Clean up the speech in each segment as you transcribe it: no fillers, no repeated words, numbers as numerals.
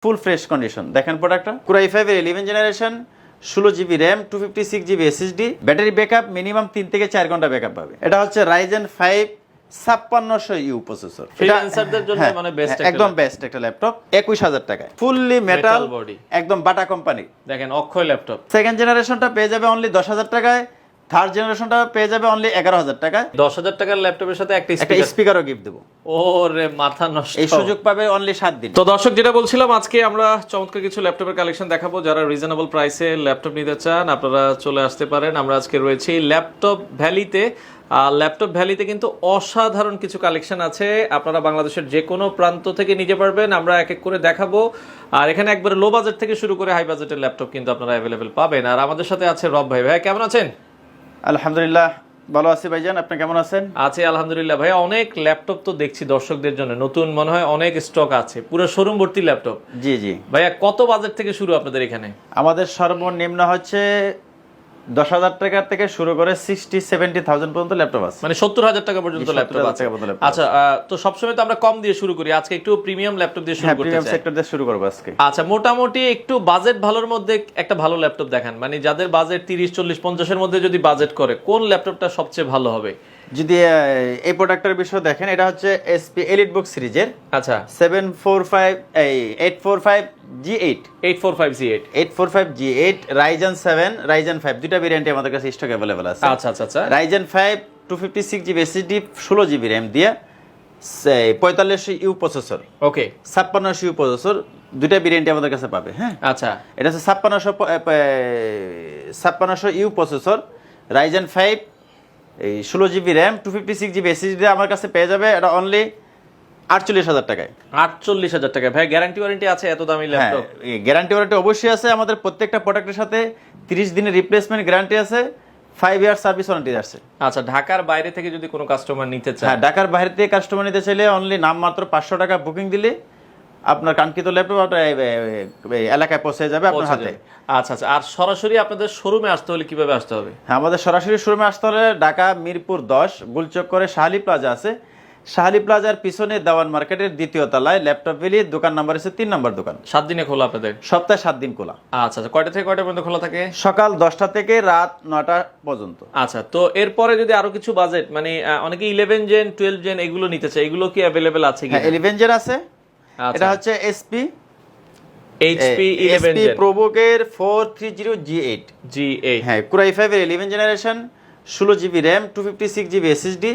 Full fresh condition. দেখেন প্রোডাক্টটা Core i5 এর 11 generation, 16GB RAM, 256GB SSD, battery backup minimum 3 থেকে 4 ঘন্টা ব্যাকআপ পাবে। এটা হচ্ছে Ryzen 5 5600U প্রসেসর। ফ্রিল্যান্সারদের জন্য মানে বেস্ট একদম বেস্ট একটা ল্যাপটপ 21000 টাকায়, ফুললি মেটাল বডি, একদম বাটা কোম্পানি। দেখেন অক্ষয় ল্যাপটপ। সেকেন্ড জেনারেশনটা পেয়ে যাবে অনলি 10000 টাকায়, থার্ড জেনারেশনটা পেয়ে যাবে অনলি 11000 টাকায়। 10000 টাকার ল্যাপটপের সাথে একটা স্পিকারও গিফট দেব। ওরে মাথা নষ্ট, এই সুযোগ পাবে অনলি 7 দিন। তো দর্শক, যেটা বলছিলাম, আজকে আমরা চমৎকার কিছু ল্যাপটপের কালেকশন দেখাবো। যারা রিজনেবল প্রাইসে ল্যাপটপ নিতে চান আপনারা চলে আসতে পারেন। আমরা আজকে রয়েছি ল্যাপটপ ভ্যালিতে। ল্যাপটপ ভ্যালিতে কিন্তু অসাধারণ কিছু কালেকশন আছে, আপনারা বাংলাদেশের যে কোনো প্রান্ত থেকে নিতে পারবেন। আমরা এক এক করে দেখাবো। আর এখানে একবারে লো বাজেট থেকে শুরু করে হাই বাজেটের ল্যাপটপ কিন্তু আপনারা অ্যাভেলেবেল পাবেন। আর আমাদের সাথে আছে রব ভাই। ভাই কেমন আছেন? আলহামদুলিল্লাহ ভালো আছি ভাইজান, আপনি কেমন আছেন? আছি আলহামদুলিল্লাহ। ভাই অনেক ল্যাপটপ তো দেখছি দর্শকদের জন্য নতুন, মনে হয় অনেক স্টক আছে, পুরো শোরুম ভর্তি ল্যাপটপ। জি জি ভাইয়া, কত বাজেট থেকে শুরু আপনাদের এখানে? আমাদের সর্বনিম্ন হচ্ছে 10,000 টাকা থেকে শুরু করে 60-70,000 পর্যন্ত ল্যাপটপ আছে, মানে 70,000 টাকা পর্যন্ত ল্যাপটপ আছে। আচ্ছা, তো সবসময় তো আমরা কম দিয়ে শুরু করি, আজকে একটু প্রিমিয়াম ল্যাপটপ দিয়ে শুরু করতে চাই। প্রিমিয়াম সেক্টর দিয়ে শুরু করব আজকে। আচ্ছা, মোটামুটি একটু বাজেট ভালোর মধ্যে একটা ভালো ল্যাপটপ দেখান, মানে যাদের বাজেট 30, 40, 50 এর মধ্যে যদি বাজেট করে, কোন ল্যাপটপটা সবচেয়ে ভালো হবে? যদি এই প্রোডাক্টের বিষয় দেখেন, এটা হচ্ছে SP EliteBook সিরিজের। আচ্ছা, 845G8 845G8 Ryzen 7 Ryzen 5 দুইটা ভেরিয়েন্টে আমাদের কাছে স্টক अवेलेबल আছে। আচ্ছা আচ্ছা আচ্ছা। Ryzen 5 256GB SSD 16GB RAM দিয়ে 4500U প্রসেসর, ওকে, 5600U প্রসেসর, দুইটা ভেরিয়েন্টে আমাদের কাছে পাবে। হ্যাঁ, আচ্ছা, এটা হচ্ছে 5600U প্রসেসর, Ryzen 5 এই 16GB RAM 256GB SSD দিয়ে আমার কাছে পেয়ে যাবে। এটা অনলি 48,000 টাকায়। 48,000 টাকা। ভাই গ্যারান্টি ওয়ারেন্টি আছে এত দামি ল্যাপটপ? গ্যারান্টি ওয়ারেন্টি অবশ্যই আছে। আমাদের প্রত্যেকটা প্রোডাক্টের সাথে 30 দিনের রিপ্লেসমেন্ট গ্যারান্টি আছে, 5 ইয়ার সার্ভিস ওয়ারেন্টি আছে। আচ্ছা, ঢাকার বাইরে থেকে যদি কোনো কাস্টমার নিতে চায়? হ্যাঁ, ঢাকার বাইরে থেকে কাস্টমার নিতে চাইলে অনলি নাম মাত্র 500 টাকা বুকিং দিলে আপনার কাঙ্ক্ষিত ল্যাপটপ আপনার এলাকায় পৌঁছে যাবে আপনার হাতে। আচ্ছা আচ্ছা। আর সরাসরি আপনাদের শোরুমে আসতে হলে কিভাবে আসতে হবে? হ্যাঁ, আমাদের সরাসরি শোরুমে আসতে হলে ঢাকা মিরপুর 10 গুলচক্করে শাহালি প্লাজা আছে, শাহালি প্লাজার পিছনে দেওয়ান মার্কেটের দ্বিতীয় তলায় ল্যাপটপ ভ্যালি, দোকান নাম্বার হচ্ছে 3 নম্বর দোকান। 7 দিনে খোলা আপনাদের? সপ্তাহে 7 দিন খোলা। আচ্ছা আচ্ছা। কয়টা থেকে কয়টা পর্যন্ত খোলা থাকে? সকাল 10টা থেকে রাত 9টা পর্যন্ত। আচ্ছা, তো এরপরে যদি আরো কিছু বাজেট, মানে অনেকে 11 জেন 12 জেন এগুলো নিতে চায়, এগুলো কি अवेलेबल আছে কি? হ্যাঁ, 11 জেন আছে। এটা হচ্ছে HP 11 জেন ProBook এর 430G8 হ্যাঁ, Core i5 এর 11 generation, 16GB RAM, 256GB SSD,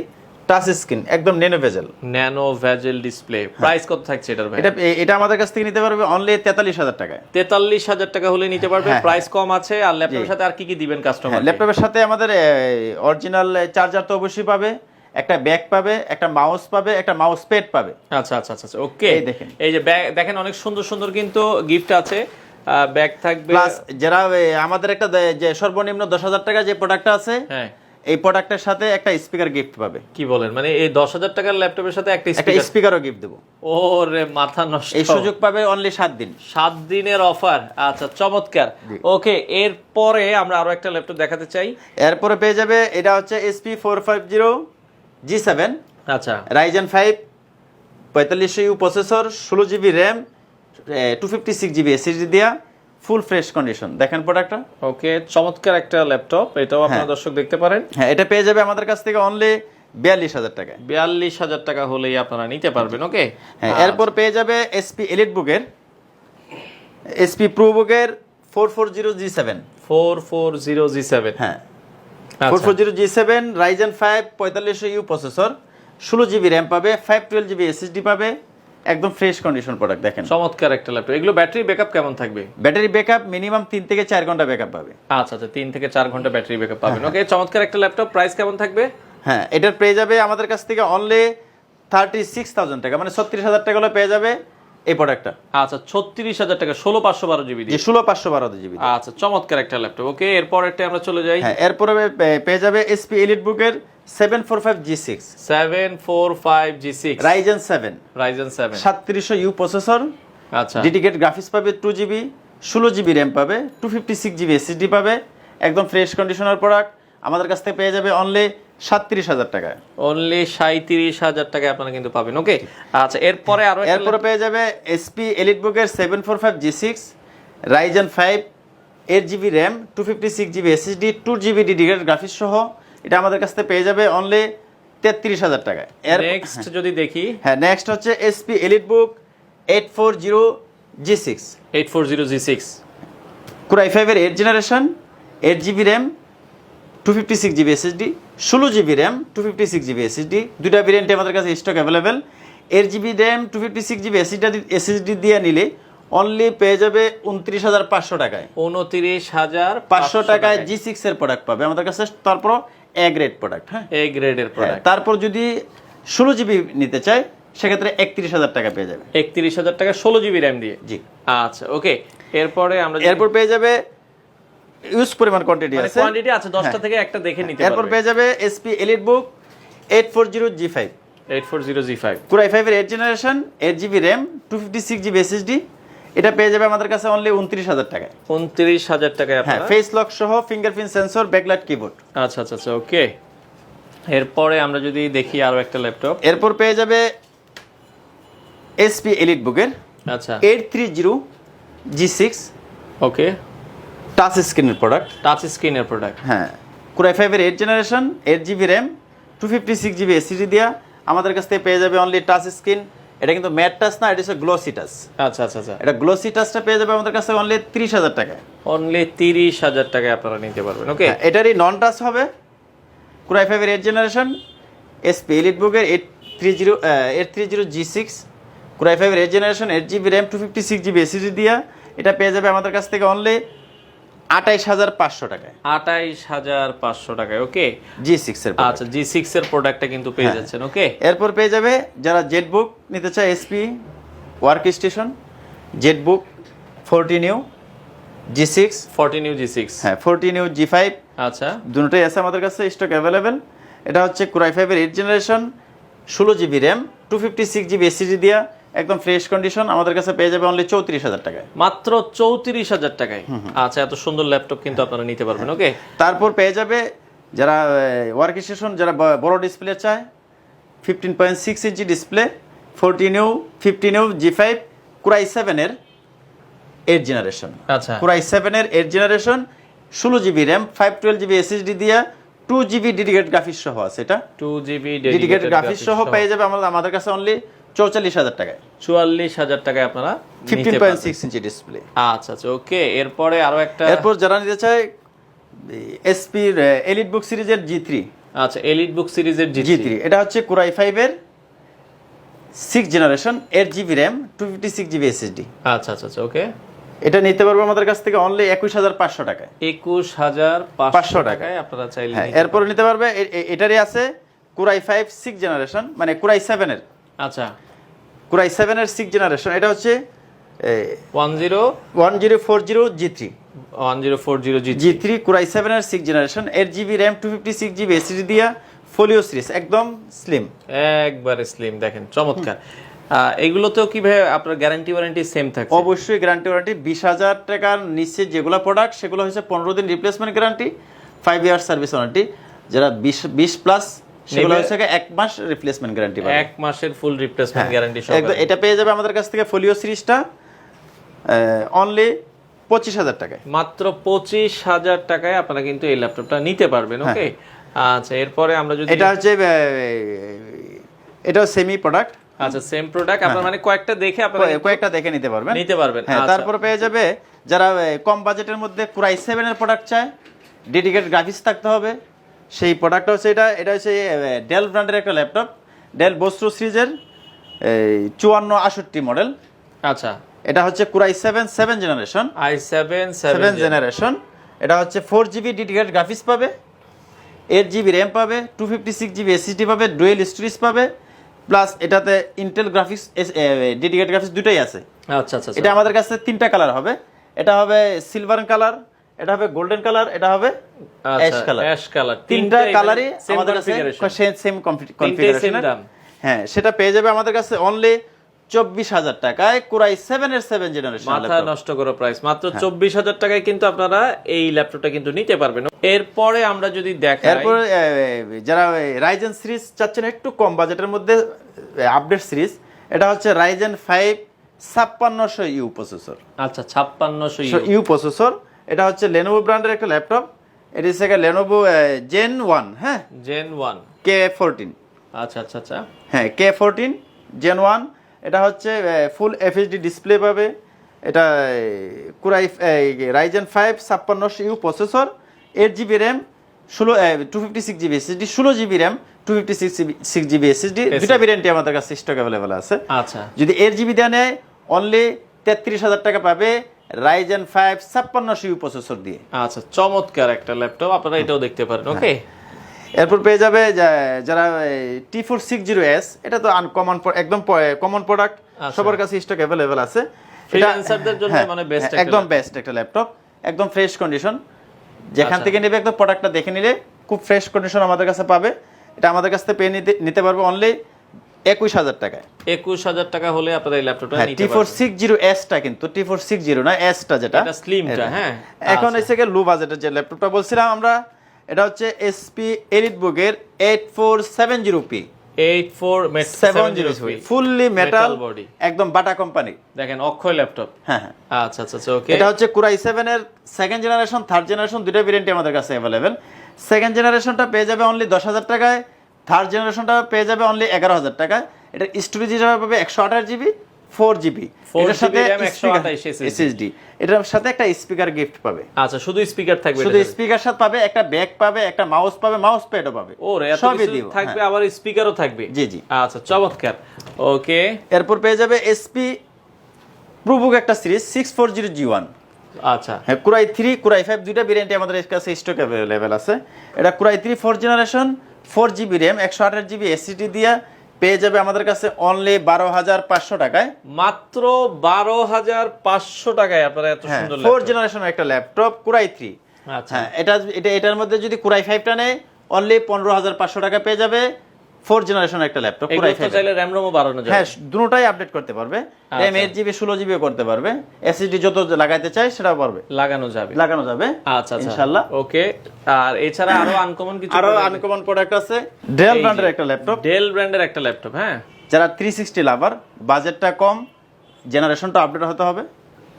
touch screen, একদম ন্যানো ভেজেল ডিসপ্লে। প্রাইস কত থাকছে এটার ভাই? এটা আমাদের কাছ থেকে নিতে পারবে অনলি 43,000 টাকায়। 43,000 টাকা হলে নিতে পারবে, প্রাইস কম আছে। আর ল্যাপটপের সাথে আর কি কি দিবেন কাস্টমার? ল্যাপটপের সাথে আমাদের অরিজিনাল চার্জার তো অবশ্যই পাবে, একটা ব্যাগ পাবে, একটা মাউস পাবে, একটা মাউস প্যাড পাবে। আচ্ছা আচ্ছা আচ্ছা, ওকে। এই যে ব্যাগ দেখেন, অনেক সুন্দর সুন্দর কিন্তু গিফট আছে, ব্যাগ থাকবে। প্লাস যারা আমাদের একটা যে সর্বনিম্ন 10,000 টাকা যে প্রোডাক্টটা আছে, হ্যাঁ, এই প্রোডাক্টের সাথে একটা স্পিকার গিফট পাবে। কি বলেন, মানে এই 10,000 টাকার ল্যাপটপের সাথে একটা স্পিকারও গিফট দেব? ওরে মাথা নষ্ট। এই সুযোগ পাবে অনলি 7 দিন। 7 দিনের অফার। আচ্ছা, চমৎকার। ওকে, এরপরে আমরা আরো একটা ল্যাপটপ দেখাতে চাই। এরপরে পেয়ে যাবে, এটা হচ্ছে SP 450G7, আচ্ছা, Ryzen 5 4500U processor, 16GB RAM, 256GB SSD দিয়া, ফুল ফ্রেশ কন্ডিশন। দেখেন প্রোডাক্টটা। ওকে, চমৎকার একটা ল্যাপটপ, এটাও আপনারা দর্শক দেখতে পারেন। হ্যাঁ, এটা পেয়ে যাবে আমাদের কাছ থেকে অনলি 42,000 টাকায়। 42,000 টাকা হলেই আপনারা নিতে পারবেন। ওকে, হ্যাঁ, এরপর পেয়ে যাবে SP EliteBook এর, SP ProBook এর 440G7 হ্যাঁ, 440G7 Ryzen 5 4500U processor, 16GB RAM পাবে, 512GB SSD পাবে, একদম ফ্রেশ কন্ডিশন প্রোডাক্ট। দেখেন চমৎকার একটা ল্যাপটপ। এগুলো ব্যাটারি ব্যাকআপ কেমন থাকবে? ব্যাটারি ব্যাকআপ মিনিমাম 3 থেকে 4 ঘন্টা ব্যাকআপ পাবে। আচ্ছা আচ্ছা, 3 থেকে 4 ঘন্টা ব্যাটারি ব্যাকআপ পাবেন। ওকে, চমৎকার একটা ল্যাপটপ। প্রাইস কেমন থাকবে? হ্যাঁ, এটার পেয়ে যাবে আমাদের কাছ থেকে অনলি 36,000 টাকা, মানে 36,000 টাকা হলে পেয়ে যাবে এই প্রোডাক্টটা। আচ্ছা, 36,000 টাকা, 16/512GB দিয়ে। 16/512GB। আচ্ছা, চমৎকার একটা ল্যাপটপ। ওকে, এরপরটা আমরা চলে যাই। হ্যাঁ, এরপরে পেয়ে যাবে SP EliteBook এর 745G6 Ryzen 7 3700U প্রসেসর, আচ্ছা, ডেডিকেটেড গ্রাফিক্স পাবে, 2GB 16GB RAM পাবে, 256GB SSD পাবে, একদম ফ্রেশ কন্ডিশনার প্রোডাক্ট। আমাদের কাছ থেকে পেয়ে যাবে অনলি 37,000 টাকায়। অনলি 37,000 টাকায় আপনারা কিন্তু পাবেন। ওকে, আচ্ছা এরপরে আরো একটা এরপরে পেয়ে যাবে এসপি এলিটবুকের 745G6 Ryzen 5 8GB RAM 256GB SSD 2GB dedicated graphics সহ, এটা আমাদের কাছ থেকে পেয়ে যাবে অনলি 33,000 টাকায়। নেক্সট যদি দেখি, হ্যাঁ নেক্সট হচ্ছে SP EliteBook 840G6 840G6 Core i5 এর 8 generation 8GB RAM 256GB SSD 16GB RAM 256GB SSD, দুইটা ভেরিয়েন্টে আমাদের কাছে stock available. 8GB RAM 256GB SSD দিয়ে নিলে অনলি পেয়ে যাবে 29,500 টাকায়। 29,500 টাকায় G6 এর প্রোডাক্ট পাবে আমাদের কাছে, তারপর এ গ্রেড প্রোডাক্ট। হ্যাঁ, এ গ্রেডের প্রোডাক্ট। তারপর যদি 16GB নিতে চায় সেক্ষেত্রে 31,000 টাকা পেয়ে যাবে। 31,000 টাকা 16GB র্যাম দিয়ে। জি, আচ্ছা ওকে। এরপরে আমরা এরপর পেয়ে যাবে ইউজ পরিমাণ কোয়ান্টিটি আছে, কোয়ান্টিটি আছে 10টা থেকে একটা দেখে নিতে এরপর পারবে। পেয়ে যাবে SP EliteBook 840G5 840G5 Core i5 এর 8 generation 8GB RAM 256GB SSD, এটা পেয়ে যাবে আমাদের কাছে অনলি 29,000 টাকায়। 29,000 টাকায় হ্যাঁ, আপনারা। ফেস লক সহ ফিঙ্গারপ্রিন্ট সেন্সর ব্যাকলাইট কিবোর্ড। আচ্ছা আচ্ছা আচ্ছা ওকে। এরপরে আমরা যদি দেখি আরো একটা ল্যাপটপ, এরপর পেয়ে যাবে এসপি এলিটবুকের আচ্ছা 830G6 ওকে, টাচ স্ক্রিনের প্রোডাক্ট। টাচ স্ক্রিনের প্রোডাক্ট। হ্যাঁ, Core i5 এর 8 generation 8GB RAM 256GB SSD দিয়া আমাদের কাছ থেকে পেয়ে যাবে অনলি টাচ স্ক্রিন। এটা কিন্তু ম্যাট টাচ না, এটা হচ্ছে গ্লসি টাচ। আচ্ছা আচ্ছা আচ্ছা, এটা গ্লসি টাচটা পেয়ে যাবে আমাদের কাছে অনলি 30,000 টাকায়। অনলি 30,000 টাকায় আপনারা নিতে পারবেন। ওকে, এটারই নন টাচ হবে Core i5 এর 8 generation SP এলিটবুকের 830G6 Core i5 এর 8 generation 8GB RAM 256GB SSD দিয়া এটা পেয়ে যাবে আমাদের কাছ থেকে অনলি 28,500 টাকায়। 28,500 টাকায়। ওকে, G6 এর product। আচ্ছা G6 এর প্রোডাক্টটা কিন্তু পেয়ে যাচ্ছেন। ওকে, এরপর পেয়ে যাবে যারা জেটবুক নিতে চায় SP work station Jetbook 40 new G6 40 new G6। হ্যাঁ 40 নিউ G5 আচ্ছা, দুটোই আছে আমাদের কাছে স্টক অ্যাভেলেবেল। এটা হচ্ছে Core i5 এর 8 generation 16GB RAM 256GB SSD দিয়া একদম ফ্রেশ কন্ডিশন আমাদের কাছে পেয়ে যাবে অনলি 34,000 টাকায়। মাত্র 34,000 টাকায়। আচ্ছা, এত সুন্দর ল্যাপটপ কিন্তু আপনারা নিতে পারবেন। ওকে, তারপর পেয়ে যাবে যারা ওয়ার্ক স্টেশন যারা বড় ডিসপ্লে চায় 15.6 inch display 40 new 50 new G5 Core i7 এর 8 জেনারেশন। আচ্ছা, Core i7 এর 8 generation 16GB RAM 512GB SSD দিয়া 2GB ডেডিকেটেড গ্রাফিক্স সহ আছে। এটা 2GB ডেডিকেটেড গ্রাফিক্স সহ পেয়ে যাবে আমাদের কাছে অনলি 44,000 টাকায়। 44,000 টাকায় আপনারা নিতে পারবেন। 15.6 ইঞ্চি ডিসপ্লে। আচ্ছা আচ্ছা ওকে। এরপরে আরো একটা, এরপর যারা নিতে চায় এসপি এলিটবুক সিরিজের G3 আচ্ছা এলিট বুক সিরিজের G3 এটা হচ্ছে Core i5 এর 6 generation 8GB RAM 256GB SSD. আচ্ছা আচ্ছা আচ্ছা ওকে, এটা নিতে পারবো আমাদের কাছ থেকে অনলি 21,500 টাকায়। 21,500 টাকায় আপনারা চাইলে হ্যাঁ, নিতে এরপর নিতে পারবে এটারই আছে Core i5 6 জেনারেশন মানে Core i7 এর পারবেন। আচ্ছা Core i7 এর 6 জেনারেশন এটা হচ্ছে 1040G3 G3 Core i7 এর 6 generation 8GB RAM 256GB SSD দিয়া ফোলিও সিরিজ একদম স্লিম, একবারে স্লিম। দেখেন চমৎকার। এগুলোতেও কি ভাই আপনার গ্যারান্টি ওয়ারেন্টি সেম থাকে? অবশ্যই গ্যারান্টি ওয়ারেন্টি 20,000 টাকার নিচে যেগুলো প্রোডাক্ট সেগুলো হচ্ছে 15 দিন replacement guarantee 5 year service warranty. যারা 20 প্লাস সেগুলো হচ্ছে 1 মাস রিপ্লেসমেন্ট গ্যারান্টি পাবে। 1 মাসের ফুল রিপ্লেসমেন্ট গ্যারান্টি সহ একদম এটা পেয়ে যাবে আমাদের কাছ থেকে ফোলিও সিরিজটা অনলি 25,000 টাকায়। মাত্র 25,000 টাকায় আপনারা কিন্তু এই ল্যাপটপটা নিতে পারবেন। ওকে, আচ্ছা এরপরে আমরা যদি এটা হচ্ছে এটাও সেমি প্রোডাক্ট। আচ্ছা সেম প্রোডাক্ট আপনারা মানে কয়েকটা দেখে আপনারা কয়েকটা দেখে নিতে পারবেন। হ্যাঁ, আচ্ছা। তারপর পেয়ে যাবে যারা কম বাজেটের মধ্যে Core i7 এর প্রোডাক্ট চায় ডেডিকেটেড গ্রাফিক্স থাকতে হবে সেই প্রোডাক্টটা হচ্ছে এটা হচ্ছে ডেল ব্র্যান্ডের একটা ল্যাপটপ ডেল বস্ত্র সিরিজের 5468 মডেল। আচ্ছা, এটা হচ্ছে Core i7 7 generation i7 7 generation. এটা হচ্ছে 4GB ডেডিকেটেড গ্রাফিক্স পাবে 8GB র্যাম পাবে 256GB এসএসডি পাবে ডুয়েল স্টোরেজ পাবে প্লাস এটাতে ইন্টেল গ্রাফিক্স ডেডিকেটেড গ্রাফিক্স দুটোই আছে। আচ্ছা আচ্ছা এটা আমাদের কাছে 3টা কালার হবে, এটা হবে সিলভার কালার, এটা হবে গোল্ডেন কালার, এটা হবে অ্যাশ কালার। অ্যাশ কালার 3টা কালারই আমাদের কাছে সেম কনফিগারেশন। হ্যাঁ, সেটা পেয়ে যাবে আমাদের কাছে অনলি 24,000 টাকায় কোরাই 7 এর 7 জেনারেশন মাথা নষ্ট করা প্রাইস, মাত্র 24,000 টাকায় কিন্তু আপনারা এই ল্যাপটপটা কিন্তু নিতে পারবেন। এরপরে আমরা যদি দেখাই, এরপর যারা রাইজেন সিরিজ চাচ্ছেন একটু কম বাজেটের মধ্যে আপডেট সিরিজ, এটা হচ্ছে রাইজেন 5 5600 ইউ প্রসেসর। আচ্ছা 5600 ইউ প্রসেসর, এটা হচ্ছে লেনোভো ব্র্যান্ডের একটা ল্যাপটপ। এটি হচ্ছে লেনোভো জেন 1, হ্যাঁ জেন 1, K14। আচ্ছা আচ্ছা আচ্ছা, হ্যাঁ K14 জেন 1। এটা হচ্ছে ফুল এফএইচডি ডিসপ্লে পাবে। এটা core i Ryzen 5 5600 you processor, 8GB RAM, 256GB SSD, 16GB RAM, 256GB SSD. দুটা ভেরিয়েন্টই আমাদের কাছে স্টক অ্যাভেলেবল আছে। আচ্ছা যদি 8GB দিয়ে নেয় অনলি 33,000 টাকা পাবে রাইজেন 5 5600 ইউ প্রসেসর দিয়ে। আচ্ছা, চমৎকার একটা ল্যাপটপ, আপনারা এটাও দেখতে পারেন। ওকে, এরপর পেয়ে যাবে যারা T460S, এটা তো আনকমন, একদম কমন প্রোডাক্ট, সবার কাছে স্টক অ্যাভেলেবল আছে। ফ্রিল্যান্সারদের জন্য মানে বেস্ট, একদম বেস্ট একটা ল্যাপটপ, একদম ফ্রেশ কন্ডিশন। যেখান থেকে নেবে একদম প্রোডাক্টটা দেখে নিলে খুব ফ্রেশ কন্ডিশন আমাদের কাছে পাবে। এটা আমাদের কাছ থেকে পেয়ে নিতে পারবে অনলি 21,000 টাকায়। 21,000 টাকা হলে আপনারা এই ল্যাপটপটা নিতে পারবেন। T460S টা কিন্তু T460 না, S টা যেটা, এটা স্লিমটা। হ্যাঁ, এখন এসে লো বাজেটের যে ল্যাপটপটা বলছিলাম আমরা, এটা হচ্ছে HP এলিটবুকের 8470p। 8470p fully metal body, একদম বাটা কোম্পানি। দেখেন অক্ষয় ল্যাপটপ। হ্যাঁ হ্যাঁ, আচ্ছা আচ্ছা ওকে। এটা হচ্ছে কোরাই 7 এর সেকেন্ড জেনারেশন, থার্ড জেনারেশন, দুটো ভেরিয়েন্টই আমাদের কাছে अवेलेबल। সেকেন্ড জেনারেশনটা পেয়ে যাবে অনলি 10,000 টাকায়, থার্ড জেনারেশনটা পেয়ে যাবে অনলি 11,000 টাকায়। এটা স্টোরেজ হিসেবে পাবে 128GB 4GB, এটার সাথে 128 SSD, এটার সাথে একটা স্পিকার গিফট পাবে। আচ্ছা, শুধু স্পিকার থাকবে? শুধু স্পিকার সাথে পাবে, একটা ব্যাগ পাবে, একটা মাউস পাবে, মাউস প্যাডও পাবে, ওরে এত সবই কিছু দিব থাকবে, আবার স্পিকারও থাকবে। জি জি, আচ্ছা চমৎকার। ওকে, এরপর পেয়ে যাবে SP প্রোবুক একটা সিরিজ 640G1। আচ্ছা, হ্যাঁ কোরাই 3 কোরাই 5 দুইটা ভেরিয়েন্টে আমাদের কাছে স্টক अवेलेबल আছে। এটা core i 3 4 generation, 4GB RAM, 128GB SSD দিয়ে পেয়ে যাবে আমাদের কাছে অনলি 12,500 টাকায়। মাত্র 12,500 টাকায় আপনারা এত সুন্দর 4 জেনারেশনের একটা ল্যাপটপ কোরাই 3। আচ্ছা, হ্যাঁ এটার মধ্যে যদি কোরাই 5 টা নেয় অনলি 15,500 টাকা পেয়ে যাবে 4 জেনারেশন একটা ল্যাপটপ কোরাই 5। চাইলে র‍্যাম রোমও বাড়ানো যাবে। হ্যাঁ দুটোটাই আপডেট করতে পারবে, র‍্যাম 8GB 16GB করতে পারবে, এসএসডি যত লাগাইতে চাই সেটাও পারবে, লাগানো যাবে। আচ্ছা ইনশাআল্লাহ। ওকে, আর এছাড়া আরো আনকমন কিছু, আরো আনকমন প্রোডাক্ট আছে। ডেল ব্র্যান্ডের একটা ল্যাপটপ, ডেল ব্র্যান্ডের একটা ল্যাপটপ। হ্যাঁ, যারা 360 লাভার, বাজেটটা কম, জেনারেশনটা আপডেট হতে হবে,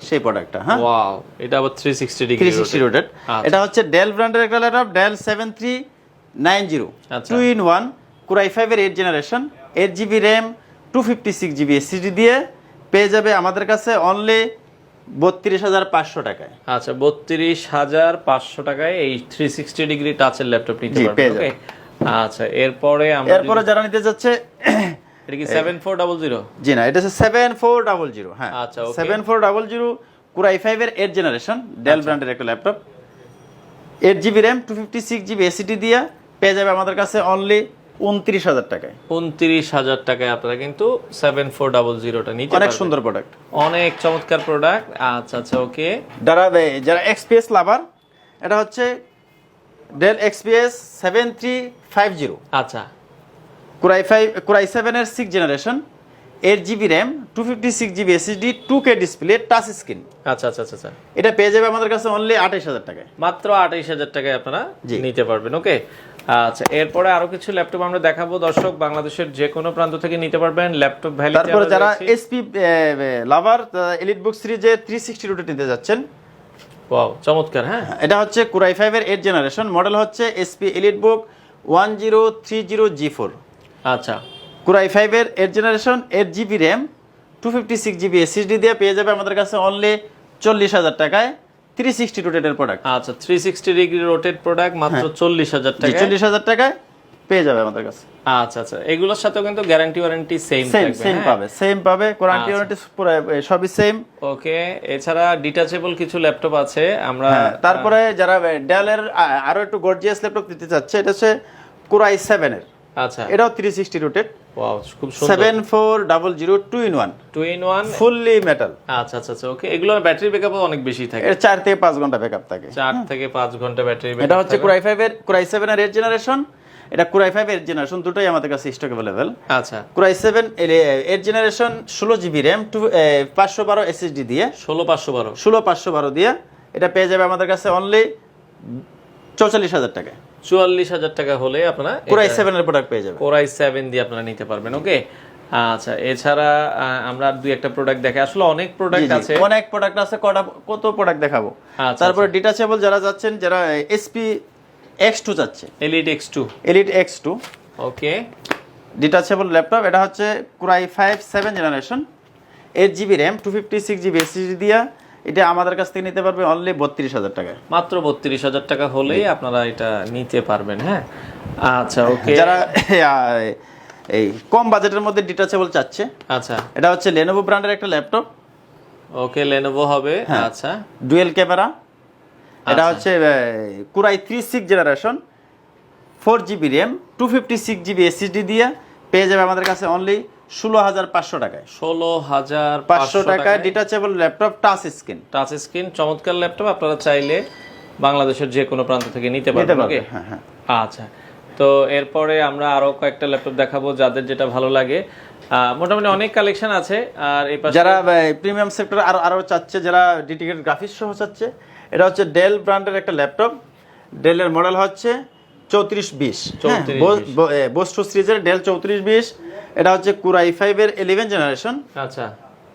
সেই প্রোডাক্টটা। হ্যাঁ ওয়াও, এটা আবার 360 ডিগ্রি রোটেট। এটা হচ্ছে ডেল ব্র্যান্ডের একটা ল্যাপটপ, ডেল 7390 2 in 1 কোরাই 5 এর 8 generation, 8GB RAM, 256GB SSD দিয়ে পেয়ে যাবে আমাদের কাছে অনলি 32,500 টাকায়। আচ্ছা, 32,500 টাকায় এই 360 ডিগ্রি টাচের ল্যাপটপ নিতে পারবেন। ওকে, আচ্ছা এরপরে যারা নিতে যাচ্ছে, এটা কি 7400? জি না, এটা হচ্ছে 7400। হ্যাঁ আচ্ছা, 7400 কোরাই 5 এর 8 জেনারেশন, ডেল ব্র্যান্ডের একটা laptop, 8GB RAM, 256GB SSD দিয়ে পেয়ে যাবে আমাদের কাছে অনলি 29,000 টাকায়। 29,000 টাকায় আপনারা কিন্তু 7400টা নিতে পারবেন। অনেক সুন্দর প্রোডাক্ট, অনেক চমৎকার প্রোডাক্ট। আচ্ছা আচ্ছা ওকে, যারা XPS লাভার, এটা হচ্ছে ডেল XPS 7350। আচ্ছা, কোরাই 7 এর 6 generation, 8GB RAM, 256GB SSD, 2K display, touch screen. আচ্ছা আচ্ছা আচ্ছা, এটা পেয়ে যাবে আমাদের কাছে অনলি 28,000 টাকায়। মাত্র 28,000 টাকায় আপনারা নিতে পারবেন। ওকে, আচ্ছা এরপরে আরো কিছু ল্যাপটপ আমরা দেখাবো দর্শক, বাংলাদেশের যে কোনো প্রান্ত থেকে নিতে পারবেন ল্যাপটপ ভ্যালিতে। তারপরে যারা SP লাভার এলিটবুক সিরিজে 360 রোটেট নিতে যাচ্ছেন, ওয়াও চমৎকার। হ্যাঁ, এটা হচ্ছে কোরাই 5 এর 8 জেনারেশন, মডেল হচ্ছে SP এলিটবুক 1030G4। আচ্ছা, কোরাই 5 এর 8 generation, 8GB RAM, 256GB SSD দিয়ে পেয়ে যাবে আমাদের কাছে অনলি 40,000 টাকায় 360 রোটেটের প্রোডাক্ট। আচ্ছা, 360 ডিগ্রি রোটেট প্রোডাক্ট মাত্র 40,000 টাকায়। 40,000 টাকায় পেয়ে যাবে আমাদের কাছে। আচ্ছা আচ্ছা, এগুলোর সাথেও কিন্তু গ্যারান্টি ওয়ারেন্টি সেম থাকবে। সেম পাবে, গ্যারান্টি ওয়ারেন্টি পুরো সবই সেম। ওকে, এছাড়া ডিটাচেবল কিছু ল্যাপটপ আছে আমরা। তারপরে যারা ডেলের আরো একটু গর্জিয়াস ল্যাপটপ নিতে চাচ্ছে, এটা হচ্ছে কোরাই 7 এর। আচ্ছা, এটাও 360 রোটেট। ওয়াও খুব সুন্দর। 7400 2 in 1 ফুললি মেটাল। আচ্ছা আচ্ছা আচ্ছা ওকে, এগুলোর ব্যাটারি ব্যাকআপ অনেক বেশি থাকে। এর 4 থেকে 5 ঘন্টা ব্যাকআপ থাকে। 4 থেকে 5 ঘন্টা ব্যাটারি ব্যাকআপ। এটা হচ্ছে কোরাই 5 এর কোরাই 7 এর 8 জেনারেশন, এটা কোরাই 5 এর জেনারেশন দুটোই আমাদের কাছে স্টক অ্যাভেলেবেল। আচ্ছা, কোরাই 7 এর জেনারেশন 16 জিবি র্যাম 512 এসএসডি দিয়ে 16512 দিয়ে এটা পেয়ে যাবে আমাদের কাছে অনলি 44000 টাকা। 44000 টাকা হলে আপনারা কোরাই 7 এর প্রোডাক্ট পেয়ে যাবে। কোরাই 7 দিয়ে আপনারা নিতে পারবেন। ওকে, আচ্ছা, এছাড়া আমরা দুই একটা প্রোডাক্ট দেখে, আসলে অনেক প্রোডাক্ট আছে, অনেক প্রোডাক্ট আছে, কত প্রোডাক্ট দেখাবো। আচ্ছা, তারপরে ডিটাচেবল যারা যাচ্ছেন, যারা এসপি X2 যাচ্ছে, Elite X2 ওকে, ডিটাচেবল ল্যাপটপ। এটা হচ্ছে core i 5 7 generation 8 GB RAM 256 GB SSD দিয়া। এটা আমাদের কাছ থেকে নিতে পারবে অনলি 32000 টাকা। মাত্র 32000 টাকা হলেই আপনারা এটা নিতে পারবেন। হ্যাঁ, আচ্ছা, ওকে, যারা এই কম বাজেটের মধ্যে ডিটাচেবল চাচ্ছে, আচ্ছা, এটা হচ্ছে Lenovo ব্র্যান্ডের একটা ল্যাপটপ। ওকে, Lenovo হবে। আচ্ছা, ডুয়েল ক্যামেরা। এটা হচ্ছে core i 36 generation 4 GB RAM 256 GB SSD দিয়ে পেয়ে যাবে আমাদের কাছে অনলি 16500 টাকায়। 16500 টাকায় ডিটাচেবল ল্যাপটপ, টাচ স্ক্রিন, চমৎকার ল্যাপটপ। আপনারা চাইলে বাংলাদেশের যে কোনো প্রান্ত থেকে নিতে পারবেন। ওকে, হ্যাঁ। আচ্ছা, তো এরপরে আমরা আরো কয়েকটা ল্যাপটপ দেখাবো, যাদের যেটা ভালো লাগে। মোটামুটি অনেক কালেকশন আছে। আর এই পাশে যারা প্রিমিয়াম সেক্টর আরো চাচ্ছে, যারা ডেডিকেটেড গ্রাফিক্স সহ চাচ্ছে, এটা হচ্ছে ডেল ব্র্যান্ডের একটা ল্যাপটপ। ডেলের মডেল হচ্ছে 3420, বোস্টো সিরিজের ডেল 3420। এটা হচ্ছে কোরাই 5 এর 11 জেনারেশন। আচ্ছা,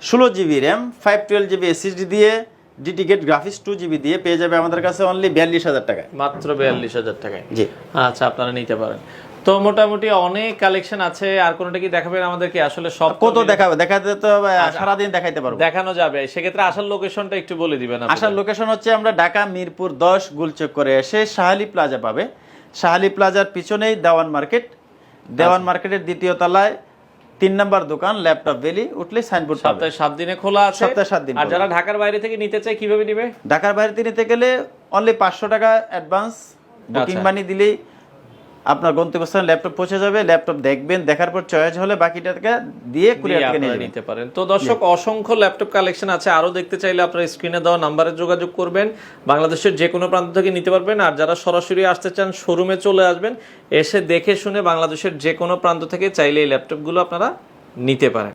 16 জিবি র্যাম 512 জিবি এসএসডি দিয়ে ডেডিকেটেড গ্রাফিক্স 2 জিবি দিয়ে পেয়ে যাবে আমাদের কাছে অনলি 42000 টাকায়। মাত্র 42000 টাকায়। জি, আচ্ছা, আপনারা নিতে পারেন। তো মোটামুটি অনেক কালেকশন আছে। আর কোনটা কি দেখাবেন আমাদেরকে? আসলে সব কত দেখাতে তো সারাদিন দেখাইতে পারবো। দেখানো যাবে, সেক্ষেত্রে আসার লোকেশনটা একটু বলে দিবেন। আসার লোকেশন হচ্ছে আমরা ঢাকা মিরপুর 10 গুলচক করে এসে শাহালি প্লাজা পাবে। শাহালি প্লাজার পিছনেই দেওয়ান মার্কেট, দেওয়ান মার্কেটের দ্বিতীয় তলায় 3 নম্বর দোকান ল্যাপটপ ভ্যালি, উঠলে সাইনবোর্ড পাবে। সপ্তাহে 7 দিনে খোলা আছে। সপ্তাহে 7 দিন। আর যারা ঢাকার বাইরে থেকে নিতে চায় কিভাবে নিবে? ঢাকার বাইরে থেকে নিতে গেলে অনলি 500 টাকা অ্যাডভান্স বুকিং মানি দিলেই আপনার গন্তব্যস্থানে ল্যাপটপ পৌঁছে যাবে। ল্যাপটপ দেখবেন, দেখার পর চয়েস হলে বাকিটা দিয়ে কুরিয়ার থেকে নিতে পারেন। তো দর্শক, অসংখ্য ল্যাপটপ কালেকশন আছে। আরো দেখতে চাইলে আপনারা স্ক্রিনে দেওয়া নাম্বারে যোগাযোগ করবেন। বাংলাদেশের যে কোনো প্রান্ত থেকে নিতে পারবেন। আর যারা সরাসরি আসতে চান, শোরুমে চলে আসবেন, এসে দেখে শুনে বাংলাদেশের যে কোনো প্রান্ত থেকে চাইলে এই ল্যাপটপগুলো আপনারা নিতে পারেন।